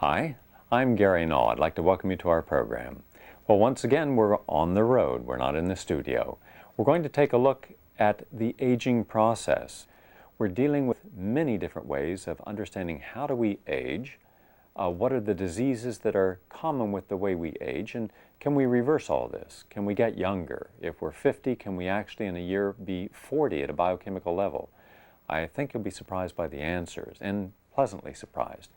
Hi, I'm Gary Null. I'd like to welcome you to our program. Well, once again, we're on the road. We're not in the studio. We're going to take a look at the aging process. We're dealing with many different ways of understanding how do we age, what are the diseases that are common with the way we age, and can we reverse all this? Can we get younger? If we're 50, can we actually in a year be 40 at a biochemical level? I think you'll be surprised by the answers, and pleasantly surprised.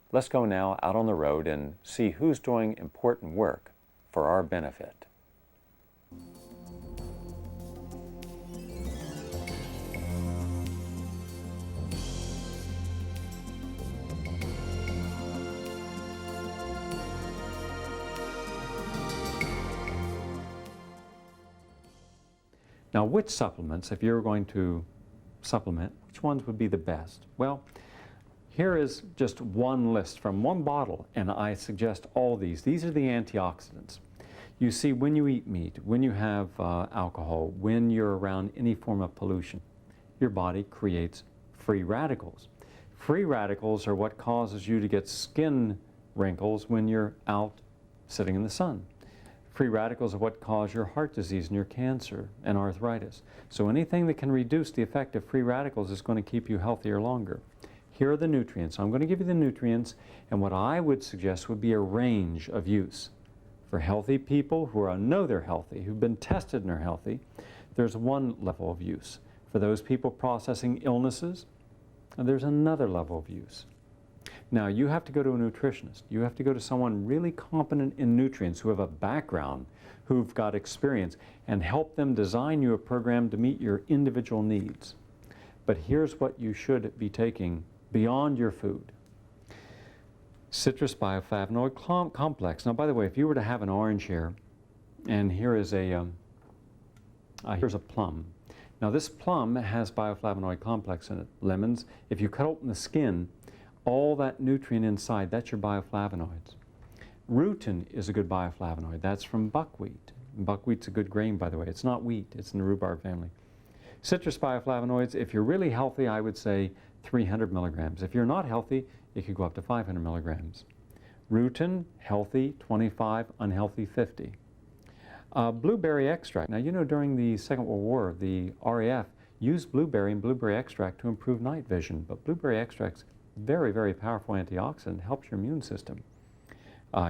Let's go now out on the road and see who's doing important work for our benefit. Now, which supplements, if you're going to supplement, which ones would be the best? Well, here is just one list from one bottle, and I suggest all these. These are the antioxidants. You see, when you eat meat, when you have alcohol, when you're around any form of pollution, your body creates free radicals. Free radicals are what causes you to get skin wrinkles when you're out sitting in the sun. Free radicals are what cause your heart disease and your cancer and arthritis. So anything that can reduce the effect of free radicals is going to keep you healthier longer. Here are the nutrients. I'm going to give you the nutrients, and what I would suggest would be a range of use. For healthy people who know they're healthy, who've been tested and are healthy, there's one level of use. For those people processing illnesses, there's another level of use. Now, you have to go to a nutritionist. You have to go to someone really competent in nutrients, who have a background, who've got experience, and help them design you a program to meet your individual needs. But here's what you should be taking beyond your food. Citrus bioflavonoid complex. Now, by the way, if you were to have an orange here, and here's a plum. Now, this plum has bioflavonoid complex in it. Lemons, if you cut open the skin, all that nutrient inside, that's your bioflavonoids. Rutin is a good bioflavonoid. That's from buckwheat. Buckwheat's a good grain, by the way. It's not wheat. It's in the rhubarb family. Citrus bioflavonoids, if you're really healthy, I would say 300 milligrams. If you're not healthy, it could go up to 500 milligrams. Rutin, healthy, 25, unhealthy, 50. Blueberry extract. Now, you know, during the Second World War, the RAF used blueberry and blueberry extract to improve night vision. But blueberry extract's very, very powerful antioxidant, helps your immune system.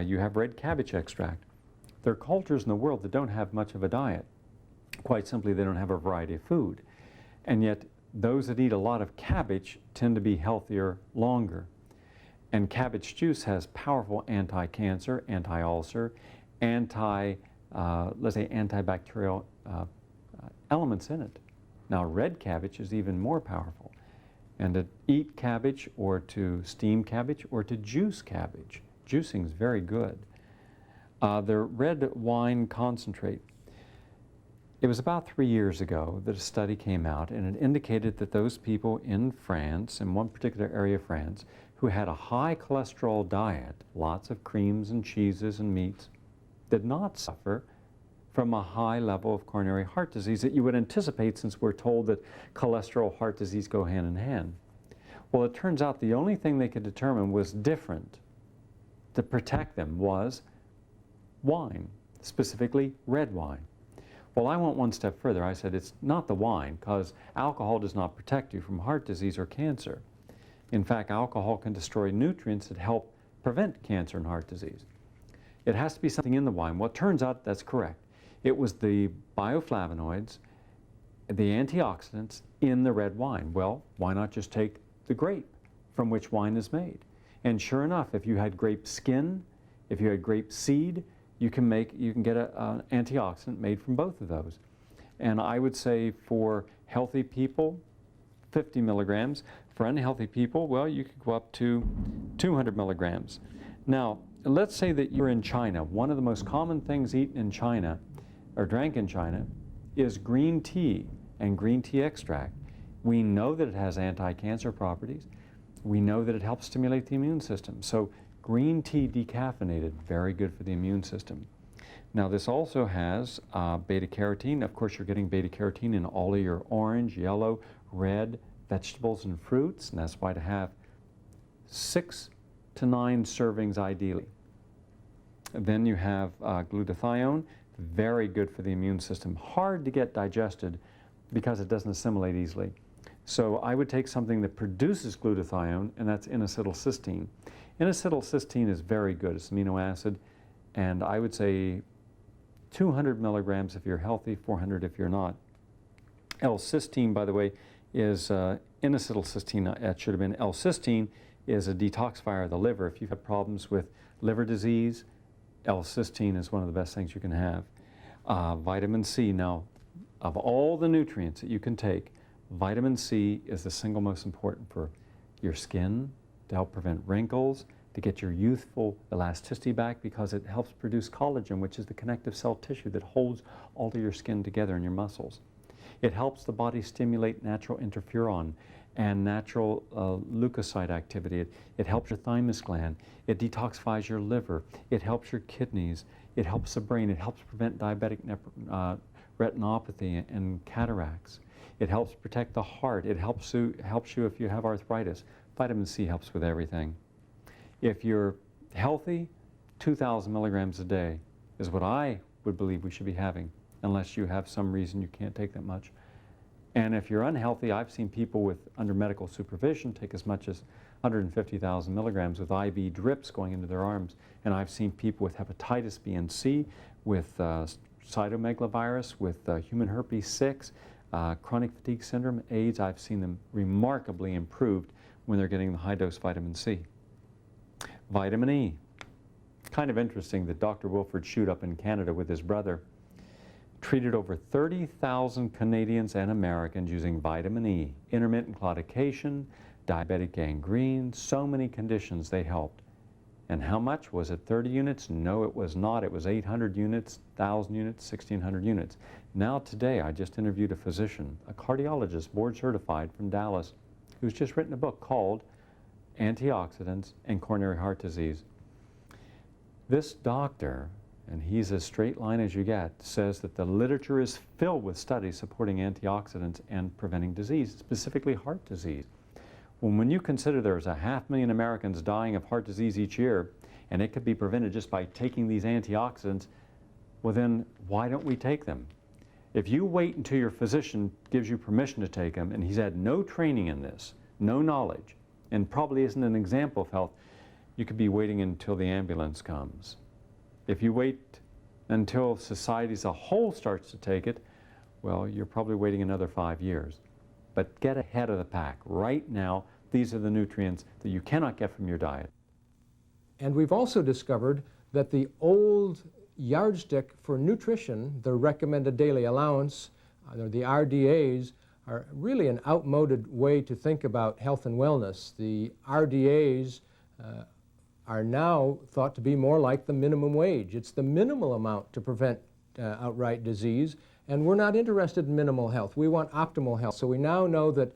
You have red cabbage extract. There are cultures in the world that don't have much of a diet. Quite simply, they don't have a variety of food. And yet, those that eat a lot of cabbage tend to be healthier longer. And cabbage juice has powerful anti-cancer, anti-ulcer, let's say antibacterial elements in it. Now, red cabbage is even more powerful. And to eat cabbage, or to steam cabbage, or to juice cabbage. Juicing is very good. The red wine concentrate. It was about 3 years ago that a study came out, and it indicated that those people in France, in one particular area of France, who had a high cholesterol diet, lots of creams and cheeses and meats, did not suffer from a high level of coronary heart disease that you would anticipate, since we're told that cholesterol, heart disease go hand in hand. Well, it turns out the only thing they could determine was different to protect them was wine, specifically red wine. Well, I went one step further. I said it's not the wine, because alcohol does not protect you from heart disease or cancer. In fact, alcohol can destroy nutrients that help prevent cancer and heart disease. It has to be something in the wine. Well, it turns out that's correct. It was the bioflavonoids, the antioxidants in the red wine. Well, why not just take the grape from which wine is made? And sure enough, if you had grape skin, if you had grape seed, you can get an antioxidant made from both of those. And I would say for healthy people, 50 milligrams. For unhealthy people, well, you could go up to 200 milligrams. Now, let's say that you're in China. One of the most common things eaten in China, or drank in China, is green tea and green tea extract. We know that it has anti-cancer properties. We know that it helps stimulate the immune system. So green tea decaffeinated, very good for the immune system. Now, this also has beta-carotene. Of course, you're getting beta-carotene in all of your orange, yellow, red vegetables and fruits, and that's why to have 6 to 9 servings ideally. Then you have glutathione, very good for the immune system. Hard to get digested because it doesn't assimilate easily. So I would take something that produces glutathione, and that's N-acetylcysteine. N-acetylcysteine is very good. It's an amino acid, and I would say 200 milligrams if you're healthy, 400 if you're not. L-cysteine, by the way, is N-acetylcysteine. It should have been L-cysteine, is a detoxifier of the liver. If you've had problems with liver disease, L-cysteine is one of the best things you can have. Vitamin C. Now, of all the nutrients that you can take, vitamin C is the single most important for your skin, to help prevent wrinkles, to get your youthful elasticity back, because it helps produce collagen, which is the connective cell tissue that holds all of your skin together and your muscles. It helps the body stimulate natural interferon and natural leukocyte activity. It helps your thymus gland. It detoxifies your liver. It helps your kidneys. It helps the brain. It helps prevent diabetic retinopathy and cataracts. It helps protect the heart. It helps you if you have arthritis. Vitamin C helps with everything. If you're healthy, 2,000 milligrams a day is what I would believe we should be having, unless you have some reason you can't take that much. And if you're unhealthy, I've seen people under medical supervision take as much as 150,000 milligrams with IV drips going into their arms. And I've seen people with hepatitis B and C, with cytomegalovirus, with human herpes 6, chronic fatigue syndrome, AIDS. I've seen them remarkably improved when they're getting the high-dose vitamin C. Vitamin E. Kind of interesting that Dr. Wilfred Shute up in Canada with his brother treated over 30,000 Canadians and Americans using vitamin E. Intermittent claudication, diabetic gangrene, so many conditions they helped. And how much? Was it 30 units? No, it was not. It was 800 units, 1,000 units, 1,600 units. Now today, I just interviewed a physician, a cardiologist, board certified from Dallas, who's just written a book called Antioxidants and Coronary Heart Disease. This doctor, and he's as straight line as you get, says that the literature is filled with studies supporting antioxidants and preventing disease, specifically heart disease. When you consider there's 500,000 Americans dying of heart disease each year, and it could be prevented just by taking these antioxidants, well then, why don't we take them? If you wait until your physician gives you permission to take them, and he's had no training in this, no knowledge, and probably isn't an example of health, you could be waiting until the ambulance comes. If you wait until society as a whole starts to take it, well, you're probably waiting another 5 years. But get ahead of the pack. Right now, these are the nutrients that you cannot get from your diet. And we've also discovered that the old yardstick for nutrition, the recommended daily allowance, the RDAs, are really an outmoded way to think about health and wellness. The RDAs are now thought to be more like the minimum wage. It's the minimal amount to prevent outright disease, and we're not interested in minimal health. We want optimal health. So we now know that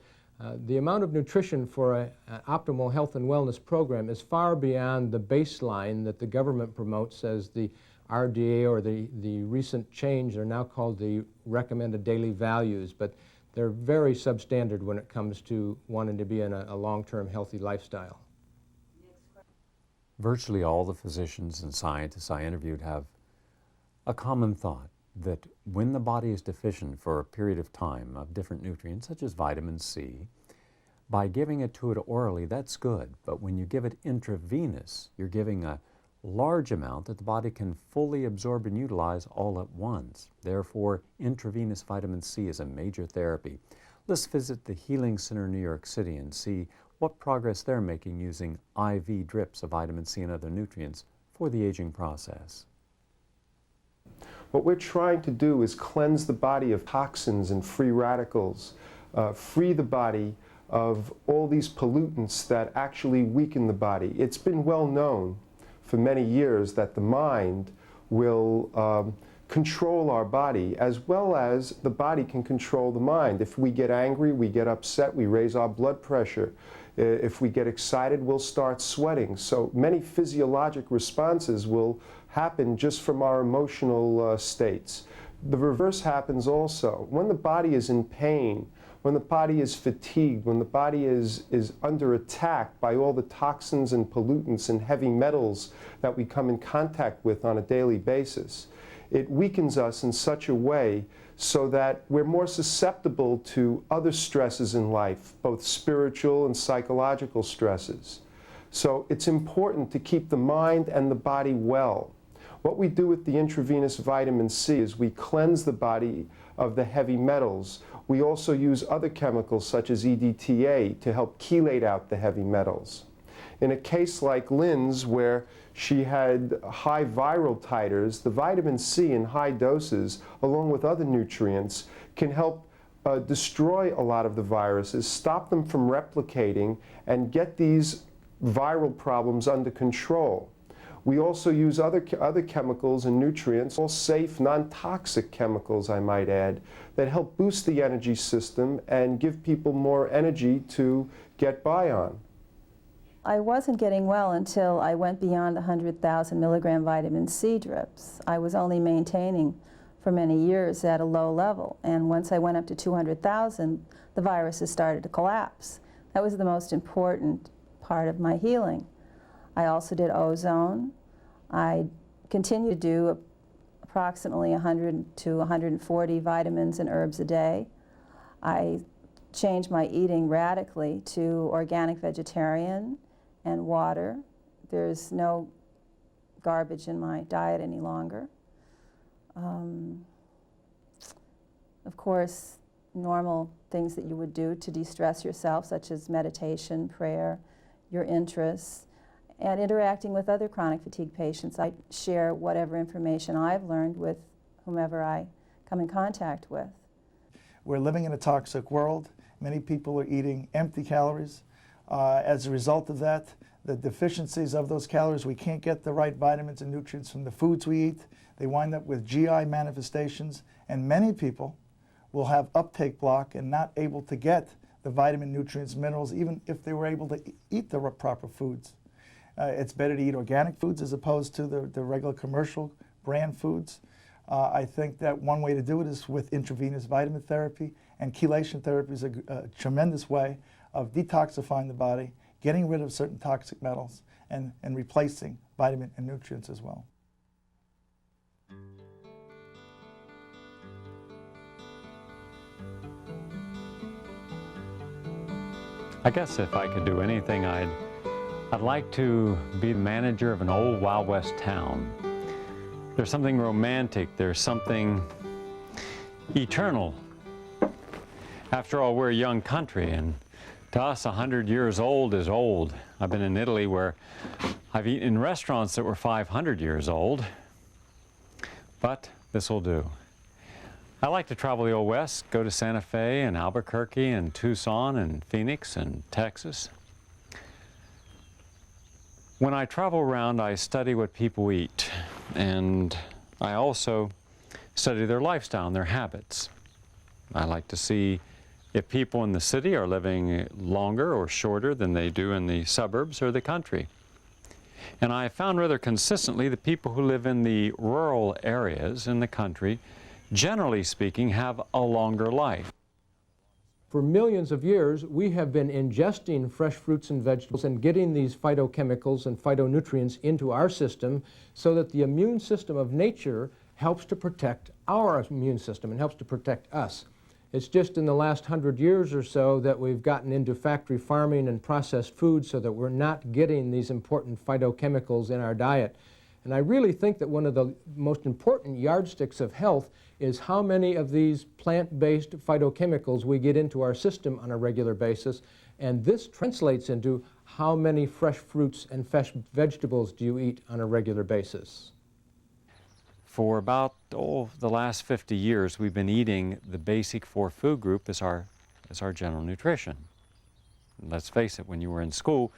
the amount of nutrition for an optimal health and wellness program is far beyond the baseline that the government promotes as the RDA, or the recent change are now called the recommended daily values, but they're very substandard when it comes to wanting to be in a long-term healthy lifestyle. Virtually all the physicians and scientists I interviewed have a common thought, that when the body is deficient for a period of time of different nutrients, such as vitamin C, by giving it to it orally, that's good. But when you give it intravenous, you're giving a large amount that the body can fully absorb and utilize all at once. Therefore, intravenous vitamin C is a major therapy. Let's visit the Healing Center in New York City and see what progress they're making using IV drips of vitamin C and other nutrients for the aging process. What we're trying to do is cleanse the body of toxins and free radicals, free the body of all these pollutants that actually weaken the body. It's been well known for many years that the mind will control our body as well as the body can control the mind. If we get angry, we get upset, we raise our blood pressure. If we get excited, we'll start sweating. So many physiologic responses will happen just from our emotional states. The reverse happens also. When the body is in pain, when the body is fatigued, when the body is under attack by all the toxins and pollutants and heavy metals that we come in contact with on a daily basis, it weakens us in such a way so that we're more susceptible to other stresses in life, both spiritual and psychological stresses. So it's important to keep the mind and the body well. What we do with the intravenous vitamin C is we cleanse the body of the heavy metals. We also use other chemicals such as EDTA to help chelate out the heavy metals. In a case like Lynn's, where she had high viral titers, the vitamin C in high doses, along with other nutrients, can help destroy a lot of the viruses, stop them from replicating, and get these viral problems under control. We also use other chemicals and nutrients, all safe, non-toxic chemicals, I might add, that help boost the energy system and give people more energy to get by on. I wasn't getting well until I went beyond the 100,000 milligram vitamin C drips. I was only maintaining for many years at a low level, and once I went up to 200,000, the viruses started to collapse. That was the most important part of my healing. I also did ozone. I continue to do approximately 100 to 140 vitamins and herbs a day. I changed my eating radically to organic vegetarian and water. There's no garbage in my diet any longer. Of course, normal things that you would do to de-stress yourself, such as meditation, prayer, your interests, and interacting with other chronic fatigue patients. I share whatever information I've learned with whomever I come in contact with. We're living in a toxic world. Many people are eating empty calories. As a result of that, the deficiencies of those calories, we can't get the right vitamins and nutrients from the foods we eat. They wind up with GI manifestations, and many people will have uptake block and not able to get the vitamin, nutrients, minerals, even if they were able to eat the proper foods. It's better to eat organic foods as opposed to the regular commercial brand foods. I think that one way to do it is with intravenous vitamin therapy, and chelation therapy is a tremendous way of detoxifying the body, getting rid of certain toxic metals, and replacing vitamin and nutrients as well. I guess if I could do anything, I'd like to be the manager of an old Wild West town. There's something romantic, there's something eternal. After all, we're a young country, and to us, 100 years old is old. I've been in Italy where I've eaten in restaurants that were 500 years old, but this will do. I like to travel the Old West, go to Santa Fe and Albuquerque and Tucson and Phoenix and Texas. When I travel around, I study what people eat, and I also study their lifestyle and their habits. I like to see if people in the city are living longer or shorter than they do in the suburbs or the country. And I found rather consistently that people who live in the rural areas in the country, generally speaking, have a longer life. For millions of years, we have been ingesting fresh fruits and vegetables and getting these phytochemicals and phytonutrients into our system so that the immune system of nature helps to protect our immune system and helps to protect us. It's just in the last 100 years or so that we've gotten into factory farming and processed food so that we're not getting these important phytochemicals in our diet. And I really think that one of the most important yardsticks of health is how many of these plant-based phytochemicals we get into our system on a regular basis. And this translates into how many fresh fruits and fresh vegetables do you eat on a regular basis. For about the last 50 years, we've been eating the basic 4 food group as our general nutrition. And let's face it, when you were in school,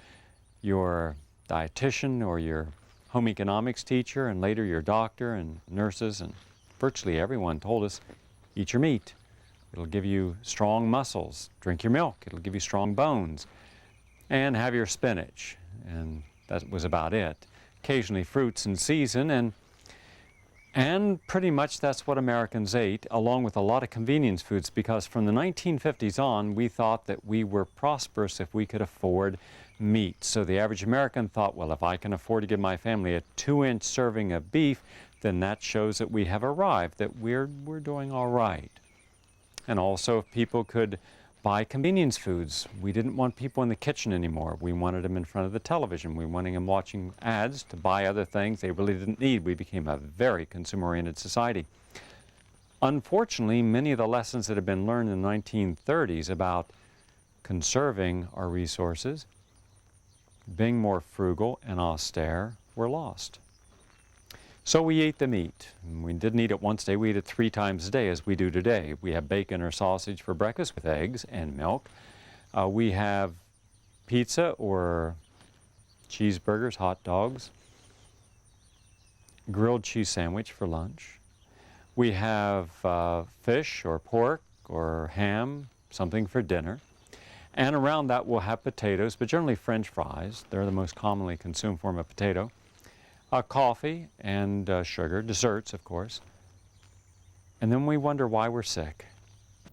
your dietitian or your home economics teacher and later your doctor and nurses and virtually everyone told us, eat your meat. It'll give you strong muscles. Drink your milk. It'll give you strong bones. And have your spinach. And that was about it. Occasionally fruits in season, and And pretty much that's what Americans ate, along with a lot of convenience foods, because from the 1950s on, we thought that we were prosperous if we could afford meat. So the average American thought, well, if I can afford to give my family a 2-inch serving of beef, then that shows that we have arrived, that we're doing all right. And also, if people could buy convenience foods, we didn't want people in the kitchen anymore. We wanted them in front of the television. We wanted them watching ads to buy other things they really didn't need. We became a very consumer-oriented society. Unfortunately, many of the lessons that have been learned in the 1930s about conserving our resources, being more frugal and austere, were lost. So we ate the meat. We didn't eat it once a day, we ate it 3 times a day as we do today. We have bacon or sausage for breakfast with eggs and milk. We have pizza or cheeseburgers, hot dogs, grilled cheese sandwich for lunch. We have fish or pork or ham, something for dinner. And around that we'll have potatoes, but generally French fries. They're the most commonly consumed form of potato. Coffee and sugar, desserts, of course. And then we wonder why we're sick.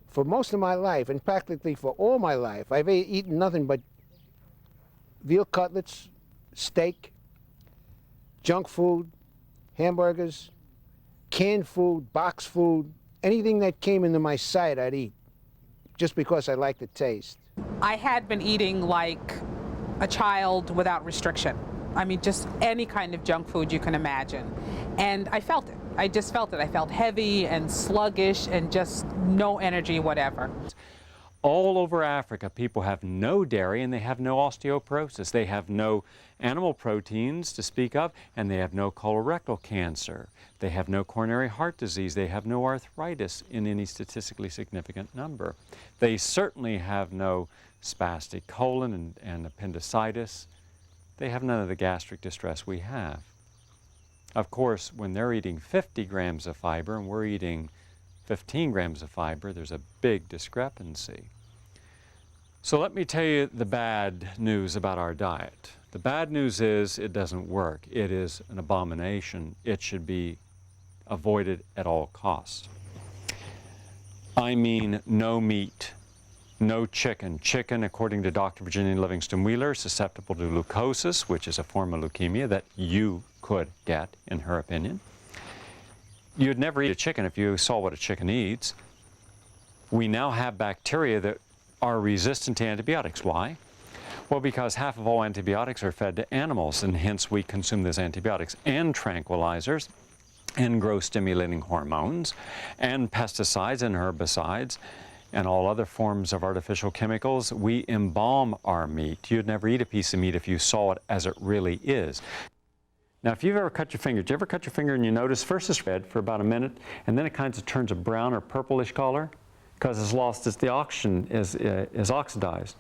For most of my life, and practically for all my life, I've eaten nothing but veal cutlets, steak, junk food, hamburgers, canned food, box food, anything that came into my sight I'd eat, just because I like the taste. I had been eating like a child without restriction. I mean, just any kind of junk food you can imagine. And I felt it. I just felt it. I felt heavy and sluggish and just no energy, whatever. All over Africa, people have no dairy and they have no osteoporosis. They have no animal proteins to speak of, and they have no colorectal cancer. They have no coronary heart disease. They have no arthritis in any statistically significant number. They certainly have no spastic colon and appendicitis. They have none of the gastric distress we have. Of course, when they're eating 50 grams of fiber and we're eating 15 grams of fiber, there's a big discrepancy. So let me tell you the bad news about our diet. The bad news is it doesn't work. It is an abomination. It should be avoided at all costs. I mean no meat. No chicken. Chicken, according to Dr. Virginia Livingston Wheeler, is susceptible to leukosis, which is a form of leukemia that you could get, in her opinion. You'd never eat a chicken if you saw what a chicken eats. We now have bacteria that are resistant to antibiotics. Why? Well, because half of all antibiotics are fed to animals, and hence we consume those antibiotics and tranquilizers and growth-stimulating hormones and pesticides and herbicides and all other forms of artificial chemicals. We embalm our meat. You'd never eat a piece of meat if you saw it as it really is. Now, if you've ever cut your finger, did you ever cut your finger and you notice first it's red for about a minute, and then it kind of turns a brown or purplish color because it's lost the oxygen is oxidized?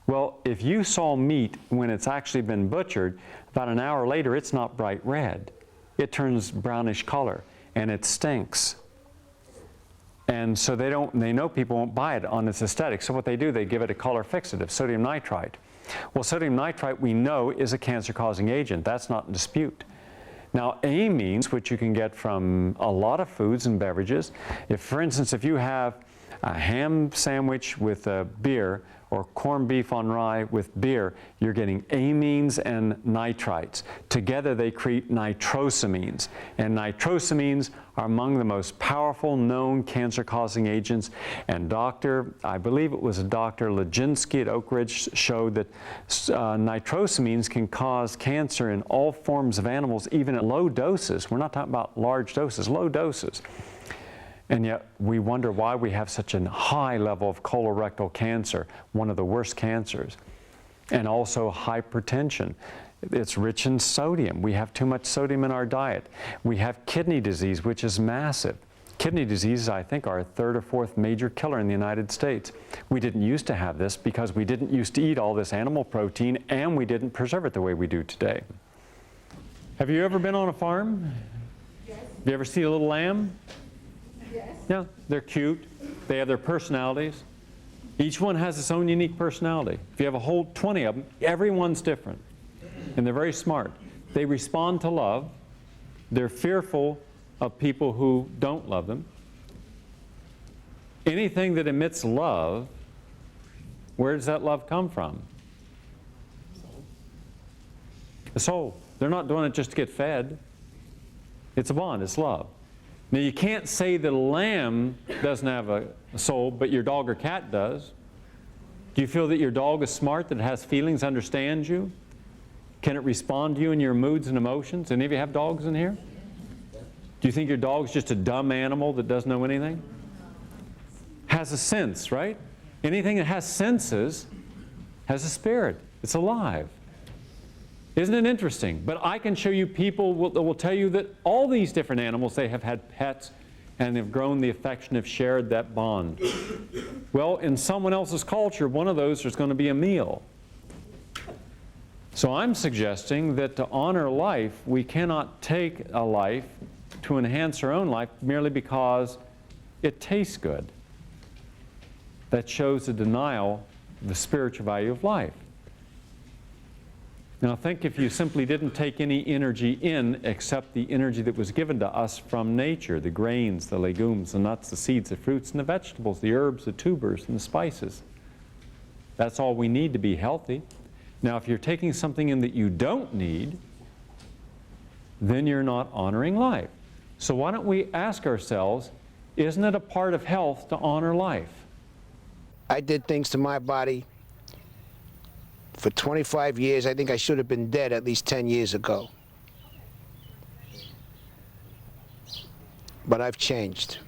Well, if you saw meat when it's actually been butchered, about an hour later it's not bright red. It turns brownish color and it stinks. And so they know people won't buy it on its aesthetic. So what they do, they give it a color fixative, sodium nitrite. Well, sodium nitrite we know is a cancer-causing agent. That's not in dispute. Now, amines, which you can get from a lot of foods and beverages, for instance, if you have a ham sandwich with a beer or corned beef on rye with beer, you're getting amines and nitrites. Together they create nitrosamines. And nitrosamines are among the most powerful known cancer-causing agents. And I believe it was Dr. Leginsky at Oak Ridge showed that nitrosamines can cause cancer in all forms of animals, even at low doses. We're not talking about large doses, low doses. And yet we wonder why we have such a high level of colorectal cancer, one of the worst cancers. And also hypertension. It's rich in sodium. We have too much sodium in our diet. We have kidney disease, which is massive. Kidney disease, I think, are our 3rd or 4th major killer in the United States. We didn't used to have this because we didn't used to eat all this animal protein and we didn't preserve it the way we do today. Have you ever been on a farm? Yes. Have you ever seen a little lamb? Yes. Yeah, they're cute. They have their personalities. Each one has its own unique personality. If you have a whole 20 of them, everyone's different. And they're very smart. They respond to love. They're fearful of people who don't love them. Anything that emits love, where does that love come from? The soul. They're not doing it just to get fed. It's a bond, it's love. Now you can't say that a lamb doesn't have a soul, but your dog or cat does. Do you feel that your dog is smart, that it has feelings, understands you? Can it respond to you in your moods and emotions? Any of you have dogs in here? Do you think your dog's just a dumb animal that doesn't know anything? Has a sense, right? Anything that has senses has a spirit. It's alive. Isn't it interesting? But I can show you people that will tell you that all these different animals, they have had pets and they've grown the affection, have shared that bond. Well, in someone else's culture, one of those there's going to be a meal. So I'm suggesting that to honor life, we cannot take a life to enhance our own life merely because it tastes good. That shows a denial of the spiritual value of life. Now think if you simply didn't take any energy in except the energy that was given to us from nature, the grains, the legumes, the nuts, the seeds, the fruits, and the vegetables, the herbs, the tubers, and the spices. That's all we need to be healthy. Now if you're taking something in that you don't need, then you're not honoring life. So why don't we ask ourselves, isn't it a part of health to honor life? I did things to my body for 25 years. I think I should have been dead at least 10 years ago. But I've changed.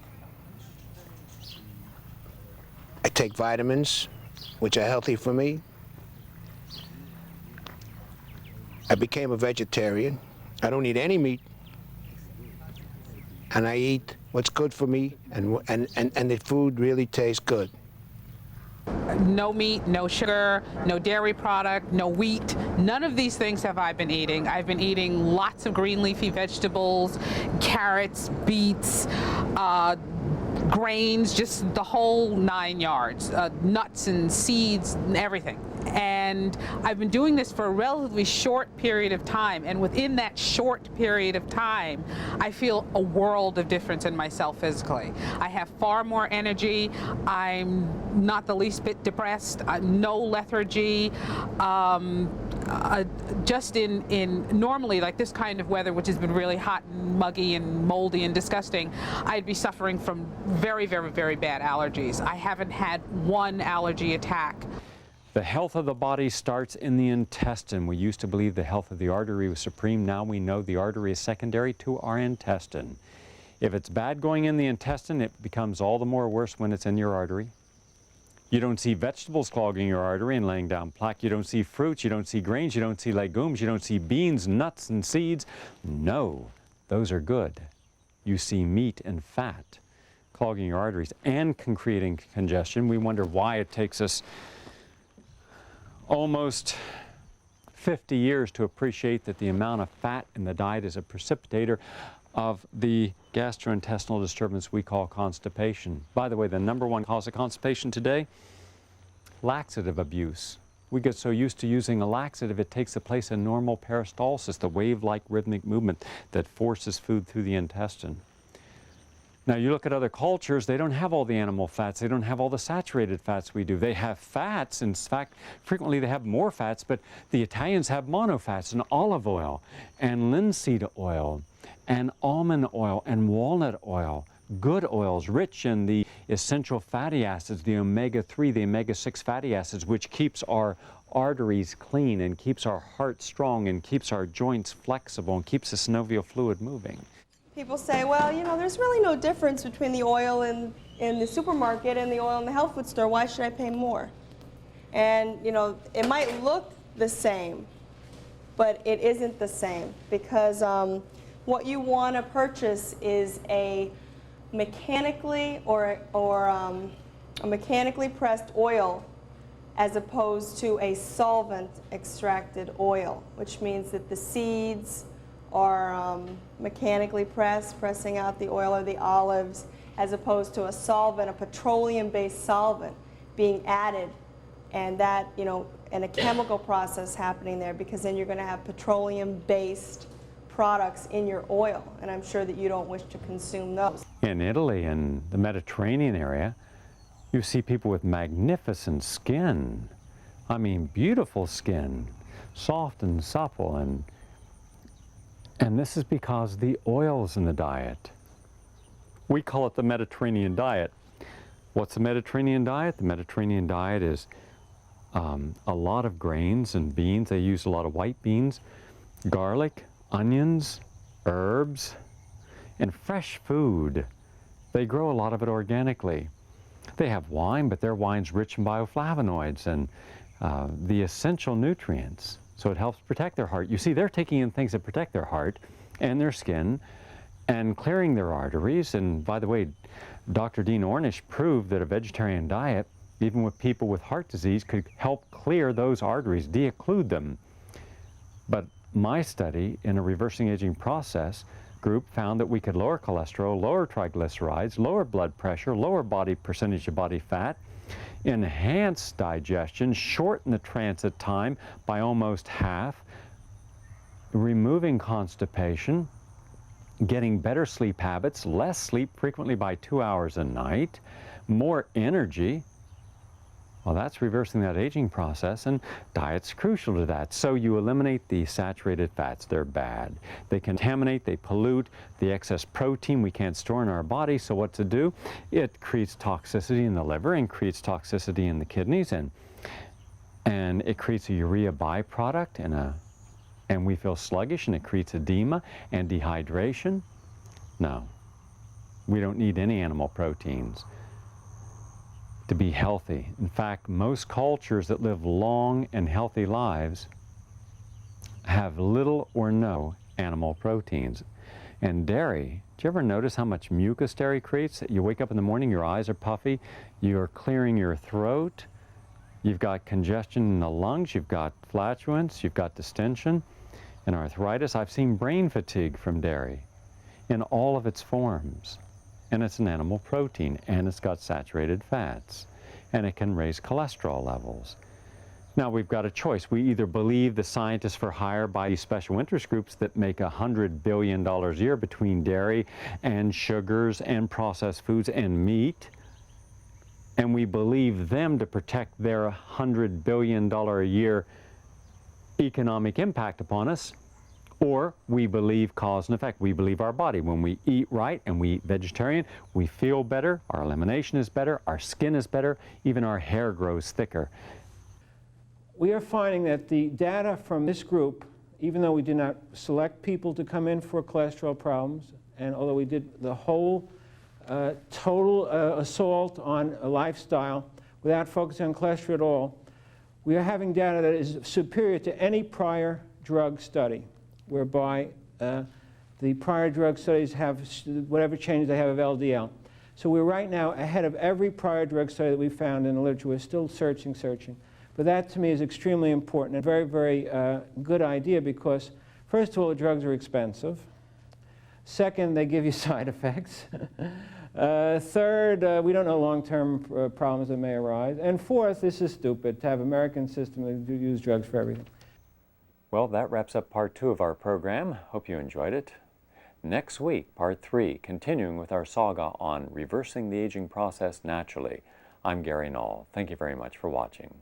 I take vitamins, which are healthy for me. I became a vegetarian. I don't eat any meat. And I eat what's good for me, and the food really tastes good. No meat, no sugar, no dairy product, no wheat. None of these things have I been eating. I've been eating lots of green leafy vegetables, carrots, beets, grains, just the whole 9 yards, nuts and seeds and everything. And I've been doing this for a relatively short period of time, and within that short period of time, I feel a world of difference in myself physically. I have far more energy. I'm not the least bit depressed. No lethargy. Just in normally like this kind of weather, which has been really hot and muggy and moldy and disgusting, I'd be suffering from very, very, very bad allergies. I haven't had one allergy attack. The health of the body starts in the intestine. We used to believe the health of the artery was supreme. Now we know the artery is secondary to our intestine. If it's bad going in the intestine, it becomes all the more worse when it's in your artery. You don't see vegetables clogging your artery and laying down plaque. You don't see fruits, you don't see grains, you don't see legumes, you don't see beans, nuts, and seeds. No, those are good. You see meat and fat clogging your arteries and creating congestion. We wonder why it takes us almost 50 years to appreciate that the amount of fat in the diet is a precipitator of the gastrointestinal disturbance we call constipation. By the way, the #1 cause of constipation today, laxative abuse. We get so used to using a laxative, it takes the place of normal peristalsis, the wave-like rhythmic movement that forces food through the intestine. Now you look at other cultures, they don't have all the animal fats, they don't have all the saturated fats we do. They have fats, in fact, frequently they have more fats, but the Italians have monofats and olive oil and linseed oil and almond oil and walnut oil. Good oils rich in the essential fatty acids, the omega-3, the omega-6 fatty acids, which keeps our arteries clean and keeps our heart strong and keeps our joints flexible and keeps the synovial fluid moving. People say, well, you know, there's really no difference between the oil in the supermarket and the oil in the health food store. Why should I pay more? And, you know, it might look the same, but it isn't the same because what you want to purchase is a mechanically a mechanically pressed oil as opposed to a solvent extracted oil, which means that the seeds are mechanically pressing out the oil or the olives, as opposed to a solvent, a petroleum-based solvent being added, and that, you know, and a chemical process happening there, because then you're going to have petroleum-based products in your oil, and I'm sure that you don't wish to consume those. In Italy and the Mediterranean area, you see people with magnificent skin. I mean, beautiful skin, soft and supple, and this is because of the oils in the diet. We call it the Mediterranean diet. What's the Mediterranean diet? The Mediterranean diet is a lot of grains and beans. They use a lot of white beans, garlic, onions, herbs, and fresh food. They grow a lot of it organically. They have wine, but their wine's rich in bioflavonoids and the essential nutrients. So it helps protect their heart. You see, they're taking in things that protect their heart and their skin and clearing their arteries. And by the way, Dr. Dean Ornish proved that a vegetarian diet, even with people with heart disease, could help clear those arteries, de-occlude them. But my study in a reversing aging process group found that we could lower cholesterol, lower triglycerides, lower blood pressure, lower body percentage of body fat, enhance digestion, shorten the transit time by almost half, removing constipation, getting better sleep habits, less sleep, frequently by 2 hours a night, more energy. Well, that's reversing that aging process, and diet's crucial to that. So you eliminate the saturated fats. They're bad. They contaminate, they pollute the excess protein we can't store in our body. So what to do? It creates toxicity in the liver and creates toxicity in the kidneys, and it creates a urea byproduct, and we feel sluggish, and it creates edema and dehydration. No, we don't need any animal proteins to be healthy. In fact, most cultures that live long and healthy lives have little or no animal proteins. And dairy, do you ever notice how much mucus dairy creates? You wake up in the morning, your eyes are puffy, you're clearing your throat, you've got congestion in the lungs, you've got flatulence, you've got distension and arthritis. I've seen brain fatigue from dairy in all of its forms. And it's an animal protein, and it's got saturated fats, and it can raise cholesterol levels. Now, we've got a choice. We either believe the scientists for hire by these special interest groups that make $100 billion a year between dairy and sugars and processed foods and meat, and we believe them to protect their $100 billion a year economic impact upon us, or we believe cause and effect. We believe our body. When we eat right and we eat vegetarian, we feel better, our elimination is better, our skin is better, even our hair grows thicker. We are finding that the data from this group, even though we did not select people to come in for cholesterol problems, and although we did the whole total assault on a lifestyle without focusing on cholesterol at all, we are having data that is superior to any prior drug study, whereby the prior drug studies have whatever changes they have of LDL. So we're right now ahead of every prior drug study that we found in the literature. We're still searching. But that, to me, is extremely important. A very, very good idea because, first of all, the drugs are expensive. Second, they give you side effects. Third, we don't know long-term problems that may arise. And fourth, this is stupid to have an American system that use drugs for everything. Well, that wraps up part 2 of our program. Hope you enjoyed it. Next week, part 3, continuing with our saga on reversing the aging process naturally. I'm Gary Knoll. Thank you very much for watching.